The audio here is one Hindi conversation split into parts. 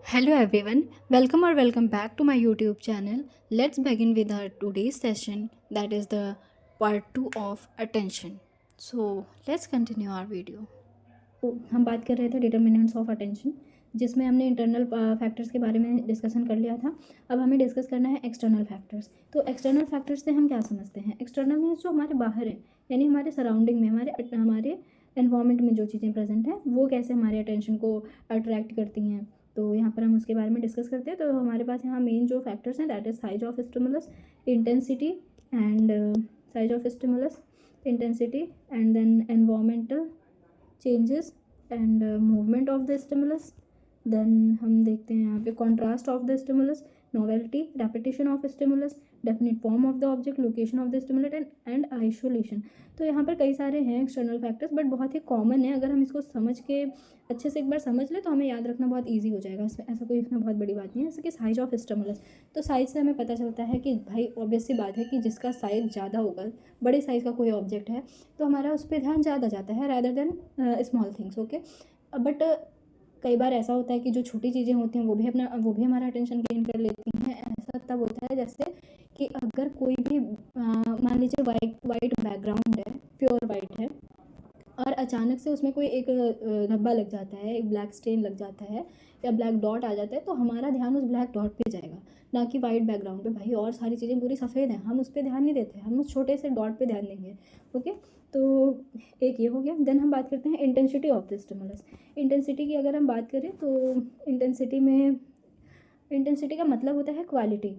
Hello everyone, welcome back to my YouTube channel. Let's begin with our today's session, that is the part 2 of attention. So let's continue our video. तो हम बात कर रहे थे डिटर्मिनेंट्स ऑफ अटेंशन, जिसमें हमने इंटरनल फैक्टर्स के बारे में डिस्कशन कर लिया था। अब हमें डिस्कस करना है एक्सटर्नल फैक्टर्स। तो एक्सटर्नल फैक्टर्स से हम क्या समझते हैं? एक्सटर्नल मीन्स जो हमारे बाहर है, यानी हमारे सराउंडिंग में, हमारे एनवायरनमेंट में जो चीज़ें प्रेजेंट हैं वो कैसे हमारे अटेंशन को अट्रैक्ट करती हैं। तो यहाँ पर हम उसके बारे में डिस्कस करते हैं। तो हमारे पास यहाँ मेन जो फैक्टर्स हैं that is size of stimulus, intensity and size of stimulus, intensity and then environmental changes and movement of the stimulus. Then हम देखते हैं यहाँ पे contrast of the stimulus, novelty, repetition of stimulus, definite form of the object, location of the stimulate and isolation. तो यहाँ पर कई सारे हैं एक्सटर्नल फैक्टर्स, बट बहुत ही कॉमन है। अगर हम इसको समझ के अच्छे से एक बार समझ ले तो हमें याद रखना बहुत ईजी हो जाएगा। इसमें ऐसा कोई इसमें बहुत बड़ी बात नहीं है। जैसे कि साइज ऑफ स्टिमुलस, तो साइज से हमें पता चलता है कि भाई ऑब्वियस सी बात है कि जिसका साइज ज़्यादा होगा, बड़े साइज़ का कोई ऑब्जेक्ट है तो हमारा उस पर ध्यान ज़्यादा जाता है rather than small things. Okay, but कई बार ऐसा होता है कि जो छोटी चीज़ें होती हैं वो भी हमारा अटेंशन गेन कर लेती हैं। ऐसा तब होता है जैसे कि अगर कोई भी मान लीजिए वाइट वाइट बैकग्राउंड है, प्योर वाइट है, और अचानक से उसमें कोई एक धब्बा लग जाता है, एक ब्लैक स्टेन लग जाता है या ब्लैक डॉट आ जाता है, तो हमारा ध्यान उस ब्लैक डॉट पे जाएगा, ना कि वाइट बैकग्राउंड पे। भाई और सारी चीज़ें पूरी सफ़ेद हैं, हम उस पर ध्यान नहीं देते, हम उस छोटे से डॉट पे ध्यान देंगे। ओके, तो एक ये हो गया। देन हम बात करते हैं intensity of the stimulus. Intensity की अगर हम बात करें तो इंटेंसिटी का मतलब होता है क्वालिटी,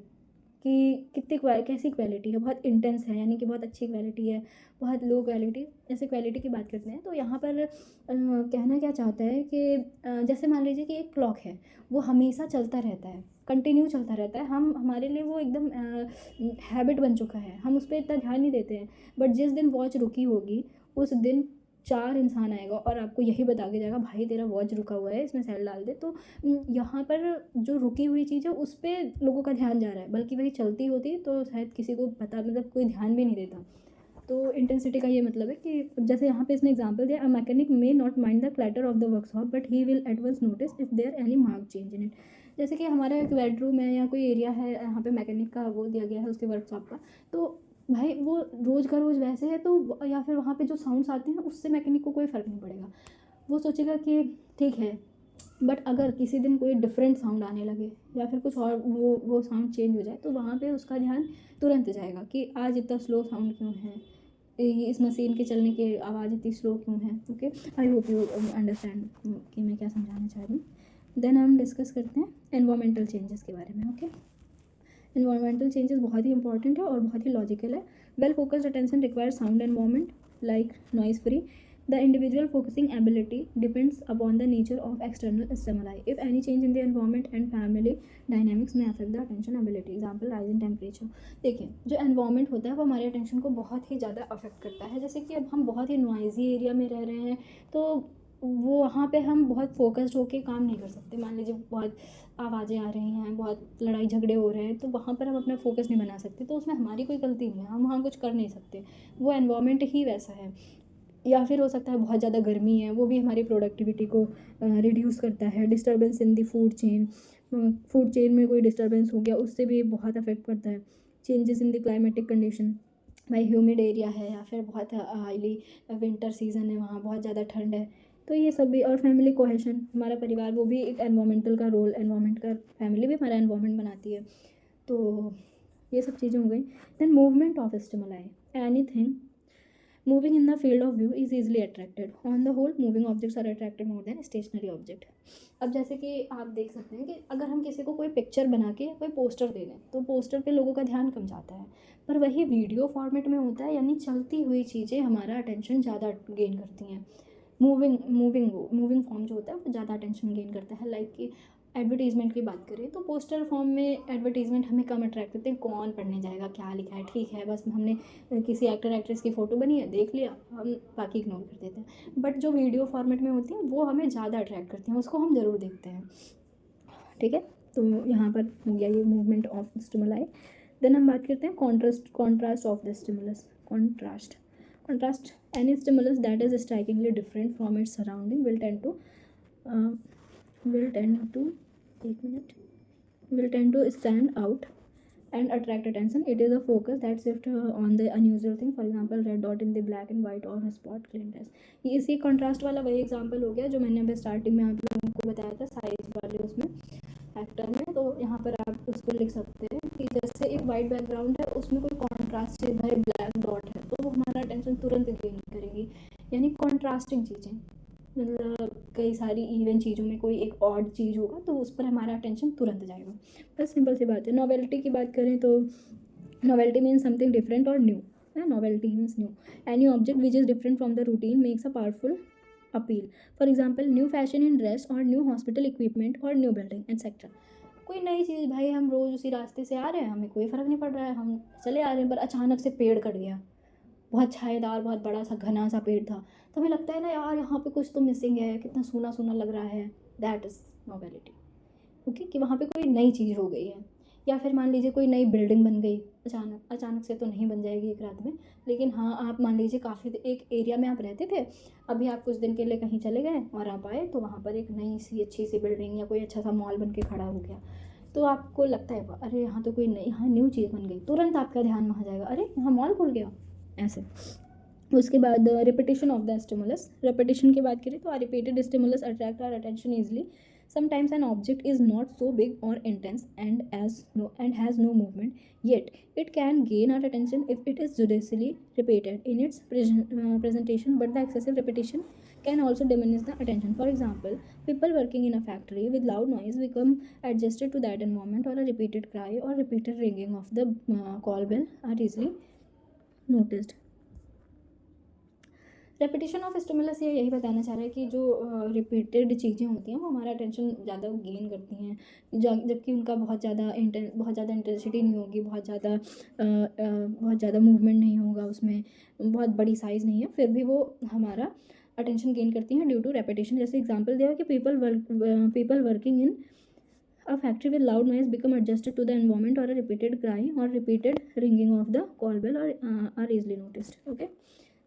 कि कितनी कैसी क्वालिटी है। बहुत इंटेंस है यानी कि बहुत अच्छी क्वालिटी है, बहुत लो क्वालिटी, ऐसे क्वालिटी की बात करते हैं। तो यहाँ पर कहना क्या चाहता है कि जैसे मान लीजिए कि एक क्लॉक है, वो हमेशा चलता रहता है, कंटिन्यू चलता रहता है। हम हमारे लिए वो एकदम हैबिट बन चुका है, हम उस पर इतना ध्यान नहीं देते हैं। बट जिस दिन वॉच रुकी होगी उस दिन 4 इंसान आएगा और आपको यही बता के जाएगा भाई तेरा वॉच रुका हुआ है, इसमें सेल डाल दे। तो यहाँ पर जो रुकी हुई चीज़ है उस पर लोगों का ध्यान जा रहा है, बल्कि वही चलती होती तो शायद किसी को पता, मतलब कोई ध्यान भी नहीं देता। तो इंटेंसिटी का ये मतलब है कि जैसे यहाँ पे इसने एग्जांपल दिया, a mechanic may not mind the clutter of the workshop but he will at once notice if there any mark change in it. जैसे कि हमारा एक बेडरूम है या कोई एरिया है, यहाँ पे मैकेनिक का वो दिया गया है उसके वर्कशॉप का, तो भाई वो रोज़ का रोज़ वैसे है, तो या फिर वहाँ पे जो साउंड्स आते हैं उससे मैकेनिक को कोई फ़र्क नहीं पड़ेगा। वो सोचेगा कि ठीक है। बट अगर किसी दिन कोई डिफरेंट साउंड आने लगे या फिर कुछ और वो साउंड चेंज हो जाए, तो वहाँ पे उसका ध्यान तुरंत जाएगा कि आज इतना स्लो साउंड क्यों है, ये इस मशीन के चलने की आवाज़ इतनी स्लो क्यों है। Okay, I hope you understand कि मैं क्या समझाना चाह रही हूँ। देन हम डिस्कस करते हैं एनवायरमेंटल चेंजेस के बारे में। ओके, एनवायरमेंटल चेंजेस बहुत ही इंपॉर्टेंट है और बहुत ही लॉजिकल है। Well focused attention require sound environment like noise free. The individual focusing ability depends upon the nature of external stimuli. If any change in the environment and family dynamics may affect the attention ability. Example, rise in temperature. देखिए, जो environment होता है वो हमारे attention को बहुत ही ज़्यादा अफेक्ट करता है। जैसे कि अब हम बहुत ही नॉइजी एरिया में रह रहे हैं, तो वो वहाँ पे हम बहुत फोकस्ड होके काम नहीं कर सकते। मान लीजिए बहुत आवाज़ें आ रही हैं, बहुत लड़ाई झगड़े हो रहे हैं, तो वहाँ पर हम अपना फोकस नहीं बना सकते। तो उसमें हमारी कोई गलती नहीं है, हम वहाँ कुछ कर नहीं सकते, वो एनवायरनमेंट ही वैसा है। या फिर हो सकता है बहुत ज़्यादा गर्मी है, वो भी हमारी प्रोडक्टिविटी को रिड्यूस करता है। Disturbance in the food chain में कोई डिस्टर्बेंस हो गया, उससे भी बहुत अफेक्ट पड़ता है। Changes in the climatic condition, भाई ह्यूमिड एरिया है या फिर बहुत हाईली विंटर सीजन है, वहाँ बहुत ज़्यादा ठंड है, तो ये सब भी। और फैमिली कोहेशन, हमारा परिवार वो भी एक एनवायरमेंटल का रोल, एनवायरमेंट का, फैमिली भी हमारा एनवायरमेंट बनाती है। तो ये सब चीज़ें हो गई। Then movement of stimuli, anything moving in the field of view is easily attracted. On the whole, moving objects are attracted more than stationary object. अब जैसे कि आप देख सकते हैं कि अगर हम किसी को कोई पिक्चर बना के कोई पोस्टर दे दें, तो पोस्टर पे लोगों का ध्यान कम जाता है। पर वही वीडियो फॉर्मेट में होता है, यानी चलती हुई चीज़ें हमारा अटेंशन ज़्यादा गेन करती हैं। मूविंग फॉर्म जो होता है वो ज़्यादा अटेंशन गेन करता है। लाइक कि एडवर्टीज़मेंट की बात करें तो पोस्टर फॉर्म में एडवर्टीज़मेंट हमें कम अट्रैक्ट करते हैं। कौन पढ़ने जाएगा क्या लिखा है, ठीक है बस हमने किसी एक्टर एक्ट्रेस की फ़ोटो बनी है देख लिया, हम बाकी इग्नोर कर देते हैं। बट जो वीडियो फॉर्मेट में होती हैं वो हमें ज़्यादा अट्रैक्ट करती हैं, उसको हम ज़रूर देखते हैं। ठीक है, तो यहाँ पर हो गया ये मूवमेंट ऑफ स्टिमुलाई। देन हम बात करते हैं contrast of the stimulus. Contrast any stimulus that is strikingly different from its surrounding will tend to एक मिनट, will tend to stand out and attract attention. It is a focus that shift on the unusual thing. For example, red dot in the black and white or a spot claimed as. ये इसी कंट्रास्ट वाला वही एग्जांपल हो गया जो मैंने अभी स्टार्टिंग में आप लोगों को बताया था साइज वाले उसमें फैक्टर में। तो यहाँ पर आप उसको लिख सकते हैं कि जैसे एक वाइट बैकग्राउंड है उसमें कोई कॉन्ट्रास्ट चीज़ है, ब्लैक डॉट है, तो वो हमारा अटेंशन तुरंत गेन करेगी। यानी कॉन्ट्रास्टिंग चीज़ें, मतलब कई सारी इवन चीज़ों में कोई एक ऑड चीज़ होगा तो उस पर हमारा अटेंशन तुरंत जाएगा। बस सिंपल सी बात है। नॉवेल्टी की बात करें तो नॉवेल्टी मीन्स समथिंग डिफरेंट और new. Novelty means new, any object which is different from the routine makes a powerful appeal. For example, new fashion in dress और न्यू हॉस्पिटल इक्विपमेंट और न्यू बिल्डिंग एटसेट्रा। कोई नई चीज़, भाई हम रोज़ उसी रास्ते से आ रहे हैं, हमें कोई फ़र्क नहीं पड़ रहा है, हम चले आ रहे हैं, पर अचानक से पेड़ कट गया, बहुत छाएदार, बहुत बड़ा सा घना सा पेड़ था, तो हमें लगता है ना यार यहाँ पे कुछ तो मिसिंग है, कितना सूना सूना लग रहा है। That is novelty. ओके, कि वहाँ पे कोई नई चीज़ हो गई है। या फिर मान लीजिए कोई नई बिल्डिंग बन गई अचानक से, तो नहीं बन जाएगी एक रात में, लेकिन हाँ आप मान लीजिए काफ़ी एक एरिया में आप रहते थे, अभी आप कुछ दिन के लिए कहीं चले गए और आप आए तो वहाँ पर एक नई सी अच्छी सी बिल्डिंग या कोई अच्छा सा मॉल बन के खड़ा हो गया, तो आपको लगता है अरे यहाँ तो कोई नई, यहाँ न्यू चीज़ बन गई, तुरंत आपका ध्यान वहाँ जाएगा, अरे यहाँ मॉल खुल गया, ऐसे। उसके बाद repetition of the stimulus. Repetition की बात करें तो repeated stimulus attract our attention easily. Sometimes an object is not so big or intense and has no movement, yet it can gain our attention if it is judiciously repeated in its presentation, but the excessive repetition can also diminish the attention. For example, people working in a factory with loud noise become adjusted to that environment, or a repeated cry or repeated ringing of the call bell are easily noticed. Repetition of stimulus ये यही बताना चाह रहा है कि जो रिपीटेड चीज़ें होती हैं वो हमारा अटेंशन ज़्यादा गेन करती हैं, जबकि उनका बहुत ज़्यादा इंटेंसिटी नहीं होगी, बहुत ज़्यादा मूवमेंट नहीं होगा उसमें, बहुत बड़ी साइज़ नहीं है, फिर भी वो हमारा अटेंशन गेन करती हैं ड्यू टू रेपिटेशन। जैसे एग्जांपल दिया कि people working in a factory with loud noise become adjusted to the environment, और अ रिपीटेड क्राई और repeated ringing of the call bell are easily noticed. Okay,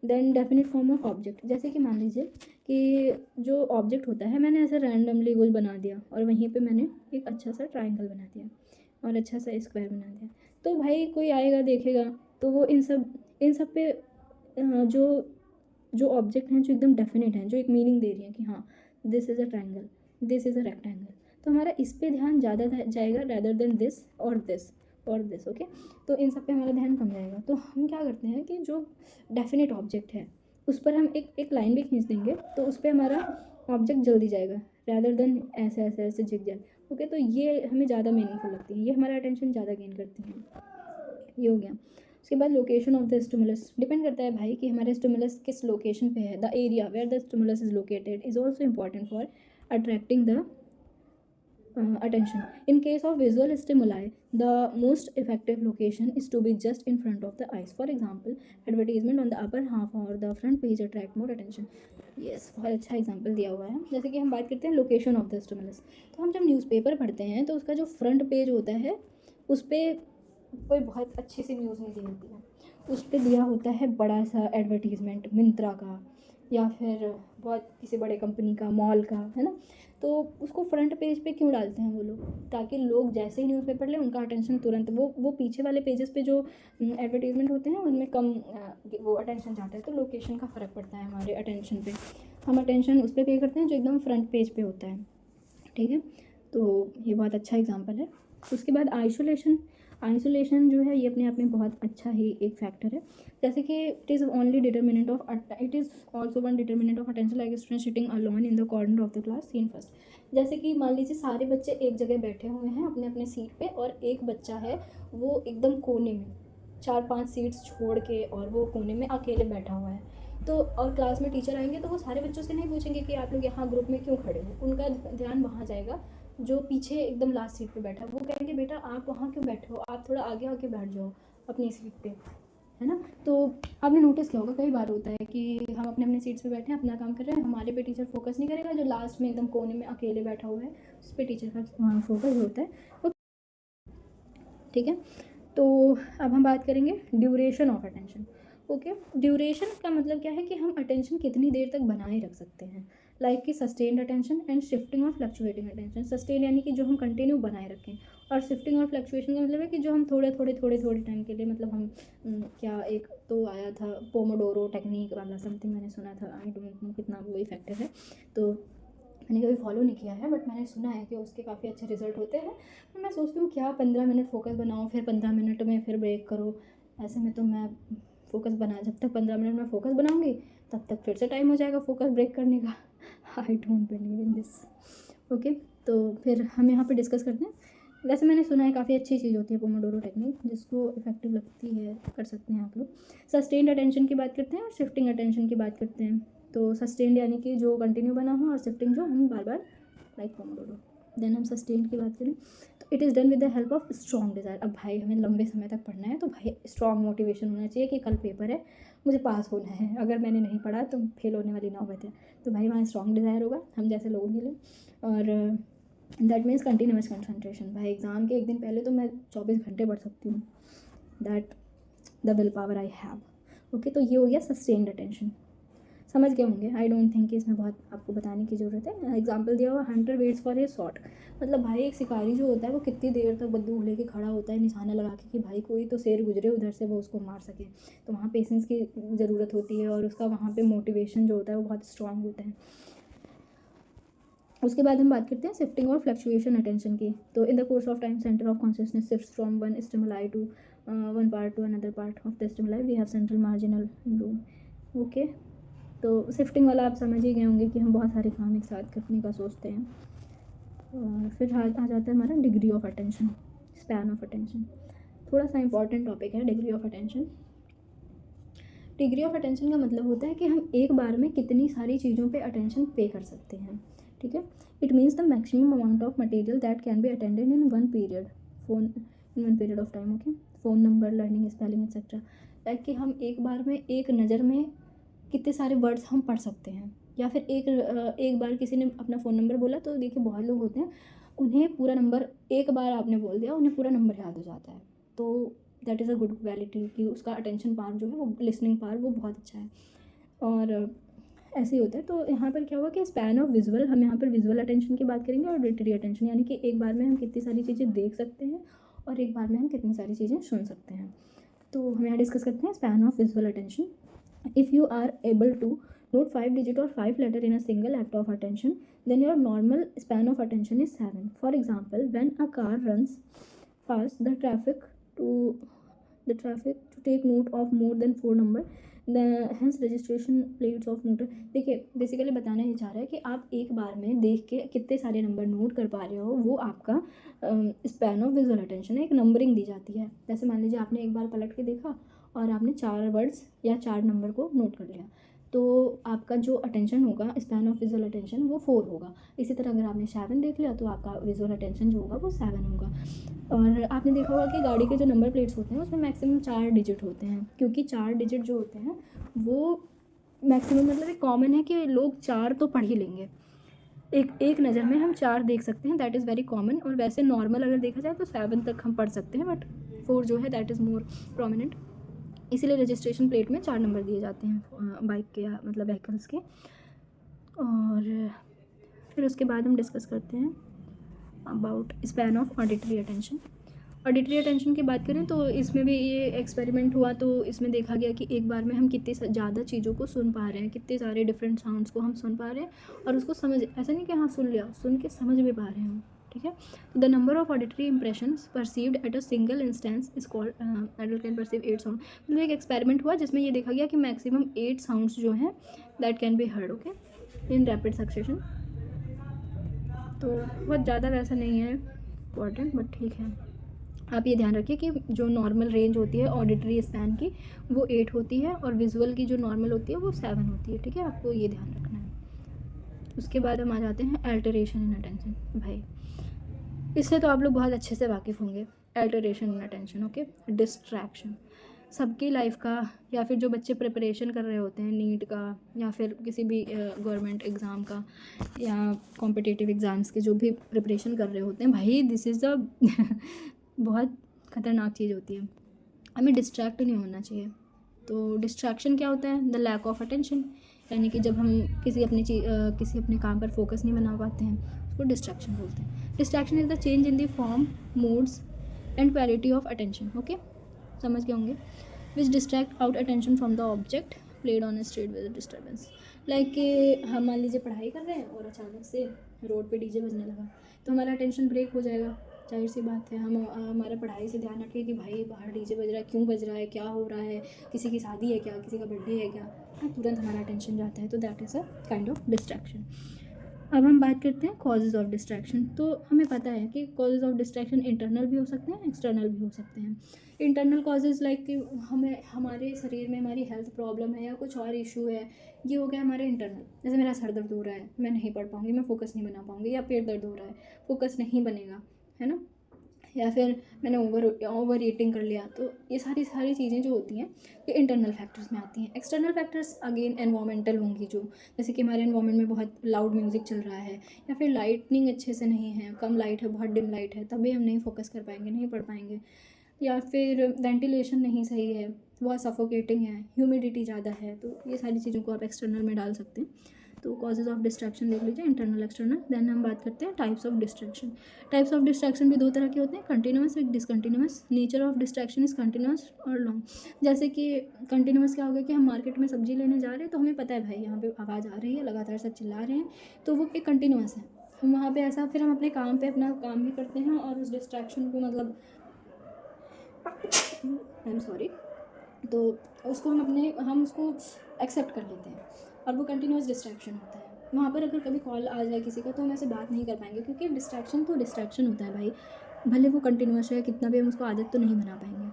then definite form of object. जैसे कि मान लीजिए कि जो ऑब्जेक्ट होता है, मैंने ऐसे रैंडमली कुछ बना दिया और वहीं पे मैंने एक अच्छा सा ट्राइंगल बना दिया और अच्छा सा स्क्वायर बना दिया, तो भाई कोई आएगा देखेगा तो वो इन सब पे जो ऑब्जेक्ट हैं जो एकदम डेफिनेट हैं, जो एक मीनिंग दे रही हैं कि हाँ this is a triangle, this is a rectangle, तो हमारा इस पे ध्यान ज़्यादा जाएगा रैदर देन दिस और दिस और दिस। ओके, तो इन सब पे हमारा ध्यान कम जाएगा। तो हम क्या करते हैं कि जो डेफिनेट ऑब्जेक्ट है उस पर हम एक लाइन भी खींच देंगे तो उस पर हमारा ऑब्जेक्ट जल्दी जाएगा रैदर देन ऐसे ऐसे ऐसे जिग। ओके, तो ये हमें ज़्यादा मीनिंगफुल लगती है, ये हमारा अटेंशन ज़्यादा गेन करती हैं। ये हो गया। उसके बाद location of the stimulus. Depend करता है भाई कि हमारे स्टिमुलस किस लोकेशन पे है। The area where the stimulus is located is also important for attracting the attention. In case of visual stimuli, the most effective location is to be just in front of the eyes. For example, advertisement on the upper half or the front page attract more attention. Yes, बहुत अच्छा एग्जाम्पल दिया हुआ है। जैसे कि हम बात करते हैं लोकेशन ऑफ द स्टिमुलस, तो हम जब न्यूज़पेपर पढ़ते हैं तो उसका जो फ्रंट पेज होता है उस पर कोई बहुत अच्छी सी न्यूज़ नहीं दी होती है, उस पर दिया होता है बड़ा सा एडवर्टीज़मेंट मिंत्रा का या फिर बहुत किसी बड़े कंपनी का, मॉल का, है ना। तो उसको फ्रंट पेज पे क्यों डालते हैं वो लोग, ताकि लोग जैसे ही न्यूज़पेपर लें उनका अटेंशन तुरंत वो पीछे वाले पेजेस पे जो एडवर्टीज़मेंट होते हैं उनमें कम वो अटेंशन जाता है। तो लोकेशन का फ़र्क पड़ता है हमारे अटेंशन पे, हम अटेंशन उस पर पे करते हैं जो एकदम फ्रंट पेज पे होता है। ठीक है, तो ये बहुत अच्छा एग्जाम्पल है। उसके बाद आइसोलेशन जो है ये अपने आप में बहुत अच्छा ही एक फैक्टर है। जैसे कि it is also one determinant of attention like student sitting alone in the corner of the class seen first. जैसे कि मान लीजिए सारे बच्चे एक जगह बैठे हुए हैं अपने अपने सीट पे और एक बच्चा है वो एकदम कोने में 4-5 सीट्स छोड़ के और वो कोने में अकेले बैठा हुआ है। तो और क्लास में टीचर आएंगे तो वो सारे बच्चों से नहीं पूछेंगे कि आप लोग यहाँ ग्रुप में क्यों खड़े हो, उनका ध्यान वहाँ जाएगा जो पीछे एकदम लास्ट सीट पे बैठा है। वो कहेंगे बेटा आप वहाँ क्यों बैठे हो, आप थोड़ा आगे आके बैठ जाओ अपनी सीट पे, है ना। तो आपने नोटिस किया होगा कई बार होता है कि हम अपने अपने सीट्स पे बैठे हैं, अपना काम कर रहे हैं, हमारे पे टीचर फोकस नहीं करेगा, जो लास्ट में एकदम कोने में अकेले बैठा हुआ है उस पर टीचर का फोकस होता है। ठीक है, तो अब हम बात करेंगे duration of attention. Okay, duration का मतलब क्या है कि हम अटेंशन कितनी देर तक बनाए रख सकते हैं। लाइक कि सस्टेन्ड अटेंशन एंड शिफ्टिंग और फ्लक्चुएटिंग अटेंशन। सस्टेन यानी कि जो हम कंटिन्यू बनाए रखें, और शिफ्टिंग और फ्लक्चुएशन का मतलब है कि जो हम थोड़े टाइम के लिए, मतलब हम क्या एक तो आया था पोमोडोरो टेक्निक वाला समथिंग, मैंने सुना था, आई डोंट नो कितना वो इफेक्टिव है, तो मैंने कभी फॉलो नहीं किया है, बट मैंने सुना है कि उसके काफ़ी अच्छे रिजल्ट होते हैं। पर मैं सोचती हूँ क्या 15 मिनट फोकस बनाऊँ, फिर 15 मिनट में फिर ब्रेक करो, ऐसे में तो मैं फोकस बना, जब तक 15 मिनट में फोकस बनाऊँगी तब तक फिर से टाइम हो जाएगा फोकस ब्रेक करने का। I don't believe in this. Okay, तो फिर हम यहाँ पे डिस्कस करते हैं। वैसे मैंने सुना है काफ़ी अच्छी चीज़ होती है पोमोडोरो टेक्निक, जिसको इफेक्टिव लगती है कर सकते हैं आप लोग। सस्टेन्ड अटेंशन की बात करते हैं और शिफ्टिंग अटेंशन की बात करते हैं। तो सस्टेन्ड यानी कि जो कंटिन्यू बना हो, और शिफ्टिंग जो हम बार बार, लाइक पोमोडोरो। देन हम सस्टेन्ड की बात करें तो it is done with the help of strong desire. अब भाई हमें लंबे समय तक पढ़ना है तो भाई स्ट्रॉन्ग मोटिवेशन होना चाहिए कि कल पेपर है, मुझे पास होना है, अगर मैंने नहीं पढ़ा तो फेल होने वाली नौबत है, तो भाई वहाँ स्ट्रॉन्ग डिज़ायर होगा हम जैसे लोगों के लिए। और दैट मीन्स कंटिन्यूस कंसंट्रेशन। भाई एग्ज़ाम के एक दिन पहले तो मैं 24 घंटे पढ़ सकती हूँ, that the will power I have. Okay, तो ये हो गया सस्टेन्ड अटेंशन। समझ गए होंगे, आई डोंट थिंक कि इसमें बहुत आपको बताने की ज़रूरत है। एग्जाम्पल दिया हुआ, Hunter waits for a shot, मतलब भाई एक शिकारी जो होता है वो कितनी देर तक बंदूक लेके खड़ा होता है निशाना लगा के कि भाई कोई तो शेर गुजरे उधर से, वो उसको मार सके। तो वहाँ पेशेंस की ज़रूरत होती है, और उसका वहाँ पे मोटिवेशन जो होता है वो बहुत स्ट्रांग होता है। उसके बाद हम बात करते हैं शिफ्टिंग और फ्लक्चुएशन अटेंशन की। तो in the course of time centre of consciousness shifts from one stimuli to one part to another part of the stimuli, we have central marginal room. Okay, तो शिफ्टिंग वाला आप समझ ही गए होंगे कि हम बहुत सारे काम एक साथ करने का सोचते हैं। और फिर आ जाता है हमारा degree of attention, span of attention. थोड़ा सा इंपॉर्टेंट टॉपिक है degree of attention. Degree of attention का मतलब होता है कि हम एक बार में कितनी सारी चीज़ों पे अटेंशन पे कर सकते हैं, ठीक है। It means the maximum amount of material that can be attended in one period, in one period of time. Okay, phone number, learning, spelling etcetera. Like कि हम एक बार में एक नज़र में कितने सारे वर्ड्स हम पढ़ सकते हैं। या फिर एक बार किसी ने अपना फ़ोन नंबर बोला, तो देखिए बहुत लोग होते हैं उन्हें पूरा नंबर, एक बार आपने बोल दिया उन्हें पूरा नंबर याद हो जाता है, तो that is a good quality कि उसका अटेंशन पावर जो है वो, लिसनिंग पावर वो बहुत अच्छा है। और ऐसे ही होता है। तो यहाँ पर क्या हुआ कि स्पैन ऑफ विजुअल, हम यहाँ पर विजुअल अटेंशन की बात करेंगे, और ऑडिटरी अटेंशन यानी कि एक बार में हम कितनी सारी चीज़ें देख सकते हैं और एक बार में हम कितनी सारी चीज़ें सुन सकते हैं। तो हम यहाँ डिस्कस करते हैं span of visual attention. If you are able to note 5 digit or 5 letter in a single act of attention, then your normal span of attention is 7. For example, when a car runs fast, the traffic to take note of more than 4 number, the hence registration plates of motor। देखिए बेसिकली बताना ये चाह रहा है कि आप एक बार में देख के कितने सारे नंबर नोट कर पा रहे हो, वो आपका स्पैन ऑफ विजुअल अटेंशन है। एक नंबरिंग दी जाती है, जैसे मान लीजिए आपने एक बार पलट के देखा और आपने 4 वर्ड्स या 4 नंबर को नोट कर लिया, तो आपका जो अटेंशन होगा, स्पैन ऑफ विजुअल अटेंशन, वो 4 होगा। इसी तरह अगर आपने 7 देख लिया तो आपका विजुअल अटेंशन जो होगा वो 7 होगा। और आपने देखा होगा कि गाड़ी के जो नंबर प्लेट्स होते हैं उसमें मैक्सिमम 4 डिजिट होते हैं, क्योंकि 4 डिजिट जो होते हैं वो मैक्सिमम, मतलब एक कॉमन है कि लोग 4 तो पढ़ ही लेंगे, एक नज़र में हम 4 देख सकते हैं, दैट इज़ वेरी कॉमन। और वैसे नॉर्मल अगर देखा जाए तो 7 तक हम पढ़ सकते हैं, बट 4 जो है दैट इज़ मोर प्रोमिनेंट। इसीलिए रजिस्ट्रेशन प्लेट में 4 नंबर दिए जाते हैं बाइक के, मतलब व्हीकल्स के। और फिर उसके बाद हम डिस्कस करते हैं about span of auditory attention. Auditory attention की बात करें तो इसमें भी ये एक्सपेरिमेंट हुआ, तो इसमें देखा गया कि एक बार में हम कितनी ज़्यादा चीज़ों को सुन पा रहे हैं, कितने सारे डिफरेंट साउंड्स को हम सुन पा रहे हैं, और उसको समझ, ऐसा नहीं कि हाँ सुन लिया, सुन के समझ भी पा रहे हैं, ठीक है। The number of auditory impressions perceived at a single instance is called, adult can perceive 8 sound. मतलब एक एक्सपेरिमेंट हुआ जिसमें ये देखा गया कि मैक्सिमम 8 साउंड्स जो हैं that can be heard, okay, in rapid succession. तो बहुत ज़्यादा वैसा नहीं है इम्पॉर्टेंट, बट ठीक है। आप ये ध्यान रखिए कि जो नॉर्मल रेंज होती है ऑडिटरी स्पैन की वो 8 होती है, और विजुअल की जो नॉर्मल होती है वो 7 होती है, ठीक है, आपको ये ध्यान रखना है। उसके बाद हम आ जाते हैं अल्टरेशन इन अटेंशन। भाई इससे तो आप लोग बहुत अच्छे से वाकिफ़ होंगे, अल्टरेशन इन अटेंशन, ओके। डिस्ट्रैक्शन सबकी लाइफ का, या फिर जो बच्चे प्रिपरेशन कर रहे होते हैं नीट का, या फिर किसी भी गवर्नमेंट एग्ज़ाम का, या कॉम्पिटिटिव एग्ज़ाम्स के जो भी प्रिपरेशन कर रहे होते हैं, भाई दिस इज़ द बहुत ख़तरनाक चीज़ होती है, हमें डिस्ट्रैक्ट नहीं होना चाहिए। तो डिस्ट्रैक्शन क्या होता है? The lack of attention. यानी कि जब हम किसी अपने काम पर फोकस नहीं बना पाते हैं, उसको डिस्ट्रैक्शन बोलते हैं। Distraction is the change in the form, moods and quality of attention. Okay, समझ गए होंगे। Which distract out attention from the object played on a street with disturbance. Like कि हम मान लीजिए पढ़ाई कर रहे हैं और अचानक से रोड पे डीजे बजने लगा, तो हमारा अटेंशन ब्रेक हो जाएगा। जाहिर सी बात है, हमारा पढ़ाई से ध्यान हटे कि भाई बाहर डीजे बज रहा है, क्यों बज रहा है, क्या हो रहा है, किसी की शादी है क्या, किसी का बर्थडे है क्या, तुरंत हमारा अटेंशन जाता है। तो that is a kind of distraction. अब हम बात करते हैं कॉजेज़ ऑफ डिस्ट्रैक्शन। तो हमें पता है कि कॉजेज़ ऑफ डिस्ट्रैक्शन इंटरनल भी हो सकते हैं, एक्सटर्नल भी हो सकते हैं। इंटरनल कॉजेज़ लाइक कि हमारे शरीर में हमारी हेल्थ प्रॉब्लम है या कुछ और इशू है, ये हो गया हमारे इंटरनल। जैसे मेरा सर दर्द हो रहा है, मैं नहीं पढ़ पाऊँगी, मैं फोकस नहीं बना पाऊँगी, या पेट दर्द हो रहा है, फोकस नहीं बनेगा, है ना। या फिर मैंने ओवर ईटिंग कर लिया। तो ये सारी चीज़ें जो होती हैं ये इंटरनल फैक्टर्स में आती हैं। एक्सटर्नल फैक्टर्स अगेन एनवायरमेंटल होंगी, जो जैसे कि हमारे एनवायरमेंट में बहुत लाउड म्यूज़िक चल रहा है, या फिर लाइटनिंग अच्छे से नहीं है, कम लाइट है, बहुत डिम लाइट है, तभी हम नहीं फोकस कर पाएंगे, नहीं पढ़ पाएंगे। या फिर वेंटिलेशन नहीं सही है, बहुत सफोकेटिंग है, ह्यूमिडिटी ज़्यादा है। तो ये सारी चीज़ों को आप एक्सटर्नल में डाल सकते हैं। तो कॉजेज ऑफ डिस्ट्रैक्शन देख लीजिए, इंटरनल एक्सटर्नल। देन हम बात करते हैं types of distraction. Types of distraction भी दो तरह के होते हैं, कंटिन्यूस एक discontinuous. Nature of distraction is continuous और लॉन्ग। जैसे कि कंटिन्यूस क्या होगा कि हम मार्केट में सब्जी लेने जा रहे हैं, तो हमें पता है भाई यहाँ पे आवाज़ आ रही है, लगातार सब चिल्ला रहे हैं, तो वो एक कंटिन्यूस है। हम वहाँ पे ऐसा फिर हम अपने काम पे अपना काम भी करते हैं और उस डिस्ट्रैक्शन को मतलब आई एम सॉरी, तो उसको हम उसको एक्सेप्ट कर लेते हैं और वो कंटिन्यूस डिस्ट्रैक्शन होता है। वहाँ पर अगर कभी कॉल आ जाए किसी का, तो हम ऐसे बात नहीं कर पाएंगे, क्योंकि डिस्ट्रैक्शन तो डिस्ट्रैक्शन होता है भाई, भले वो कंटिन्यूस है कितना भी हम उसको आदत तो नहीं बना पाएंगे।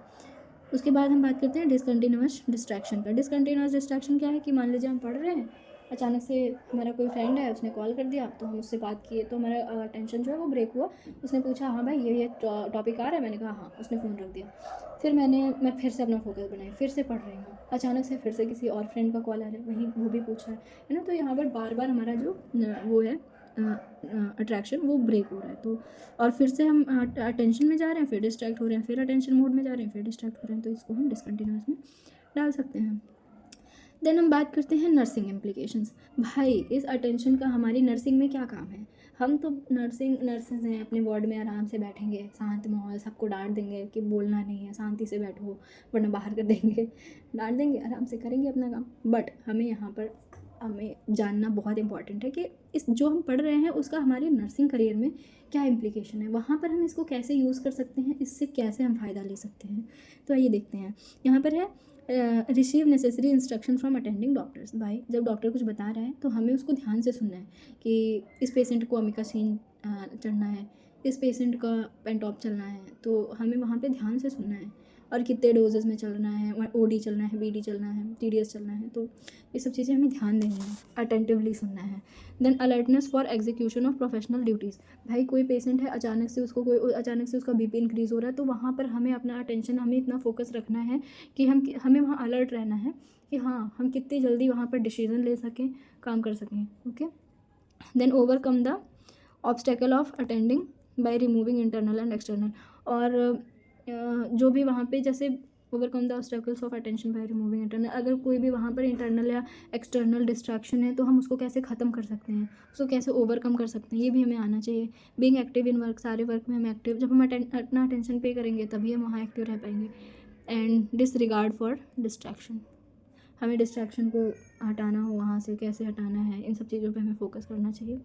उसके बाद हम बात करते हैं डिसकंटिन्यूस डिस्ट्रैक्शन का। डिसकंटिन्यूस डिस्ट्रैक्शन क्या है कि मान लीजिए हम पढ़ रहे हैं, अचानक से हमारा कोई फ्रेंड है, उसने कॉल कर दिया, तो हम उससे बात किए, तो हमारा अटेंशन जो है वो ब्रेक हुआ। उसने पूछा हाँ भाई ये टॉपिक आ रहा है, मैंने कहा हाँ, उसने फ़ोन रख दिया। फिर मैं फिर से अपना फोकस बनाई, फिर से पढ़ रही हूँ, अचानक से फिर से किसी और फ्रेंड का कॉल आ रहा है, वही वो भी पूछ रहा है ना। तो यहाँ पर बार बार हमारा जो वो है अट्रैक्शन वो ब्रेक हो रहा है। तो और फिर से हम अटेंशन में जा रहे हैं, फिर डिस्ट्रैक्ट हो रहे हैं, फिर अटेंशन मोड में जा रहे हैं, फिर डिस्ट्रैक्ट हो रहे हैं। तो इसको हम डिसकंटिन्यूस में डाल सकते हैं। देन हम बात करते हैं नर्सिंग इम्प्लीकेशंस। भाई इस अटेंशन का हमारी नर्सिंग में क्या काम है। हम तो नर्सेज हैं, अपने वार्ड में आराम से बैठेंगे, शांत माहौल, सबको डांट देंगे कि बोलना नहीं है, शांति से बैठो वरना बाहर कर देंगे, डांट देंगे, आराम से करेंगे अपना काम। बट हमें जानना बहुत इंपॉर्टेंट है कि इस जो हम पढ़ रहे हैं उसका हमारे नर्सिंग करियर में क्या इम्प्लीकेशन है, वहाँ पर हम इसको कैसे यूज़ कर सकते हैं, इससे कैसे हम फ़ायदा ले सकते हैं। तो आइए देखते हैं। यहाँ पर है receive necessary instruction from attending doctors. भाई जब डॉक्टर कुछ बता रहा है तो हमें उसको ध्यान से सुनना है कि इस पेशेंट को अमिकासिन चढ़ना है, इस पेशेंट का पेंटॉप चलना है, तो हमें वहाँ पे ध्यान से सुनना है। और कितने डोजेस में चलना है, ओडी चलना है, बीडी चलना है, टीडीएस चलना है, तो ये सब चीज़ें हमें ध्यान देनी है, अटेंटिवली सुनना है। Then alertness for execution of professional duties. भाई कोई पेशेंट है, अचानक से उसका बीपी इंक्रीज़ हो रहा है, तो वहाँ पर हमें अपना अटेंशन, हमें इतना फोकस रखना है कि हमें वहाँ अलर्ट रहना है कि हाँ हम कितनी जल्दी वहाँ पर डिसीजन ले सकें, काम कर सकें। Okay, then overcome the obstacle of attending by removing internal and external. और जो भी वहाँ पे जैसे overcome the obstacles of attention by removing internal, अगर कोई भी वहाँ पर इंटरनल या एक्सटर्नल डिस्ट्रैक्शन है तो हम उसको कैसे ख़त्म कर सकते हैं, उसको कैसे ओवरकम कर सकते हैं, ये भी हमें आना चाहिए। बीइंग एक्टिव इन वर्क, सारे वर्क में हम एक्टिव, जब हम अपना अटेंशन पे करेंगे तभी हम वहाँ एक्टिव रह पाएंगे। एंड डिसरिगार्ड फॉर डिस्ट्रैक्शन, हमें डिस्ट्रैक्शन को हटाना हो, वहाँ से कैसे हटाना है, इन सब चीज़ों पे हमें फोकस करना चाहिए।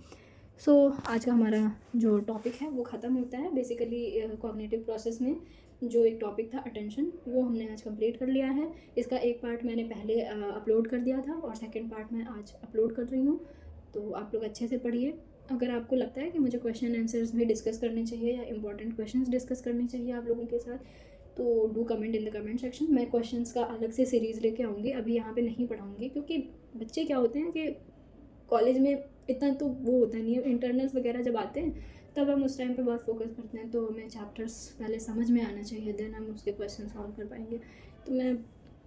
सो आज का हमारा जो टॉपिक है वो ख़त्म होता है। बेसिकली कॉग्निटिव प्रोसेस में जो एक टॉपिक था अटेंशन, वो हमने आज कंप्लीट कर लिया है। इसका एक पार्ट मैंने पहले अपलोड कर दिया था और सेकंड पार्ट मैं आज अपलोड कर रही हूँ। तो आप लोग अच्छे से पढ़िए। अगर आपको लगता है कि मुझे क्वेश्चन आंसर्स भी डिस्कस करने चाहिए या इंपॉर्टेंट क्वेश्चंस डिस्कस करने चाहिए आप लोगों के साथ, तो do comment in the comment section. मैं क्वेश्चंस का अलग से सीरीज़ लेके आऊँगी, अभी यहाँ पे नहीं पढ़ाऊँगी, क्योंकि बच्चे क्या होते हैं कि कॉलेज में इतना तो वो होता नहीं है, इंटरनल्स वगैरह जब आते हैं तब हम उस टाइम पे बहुत फोकस करते हैं, तो हमें चैप्टर्स पहले समझ में आना चाहिए, देन हम उसके क्वेश्चन सॉल्व कर पाएंगे। तो मैं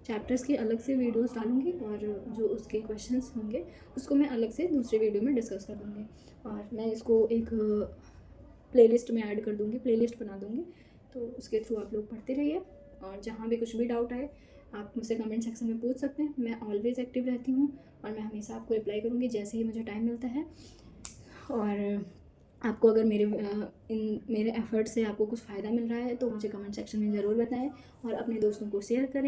चैप्टर्स की अलग से वीडियोस डालूँगी और जो उसके क्वेश्चंस होंगे उसको मैं अलग से दूसरे वीडियो में डिस्कस कर दूँगी, और मैं इसको एक प्लेलिस्ट में ऐड कर दूँगी, प्लेलिस्ट बना दूँगी। तो उसके थ्रू आप लोग पढ़ते रहिए, और जहाँ भी कुछ भी डाउट आए आप मुझसे कमेंट सेक्शन में पूछ सकते हैं, मैं ऑलवेज़ एक्टिव रहती हूँ और मैं हमेशा आपको रिप्लाई करूँगी जैसे ही मुझे टाइम मिलता है। और आपको अगर मेरे एफ़र्ट से आपको कुछ फ़ायदा मिल रहा है तो मुझे कमेंट सेक्शन में ज़रूर बताएं और अपने दोस्तों को शेयर करें।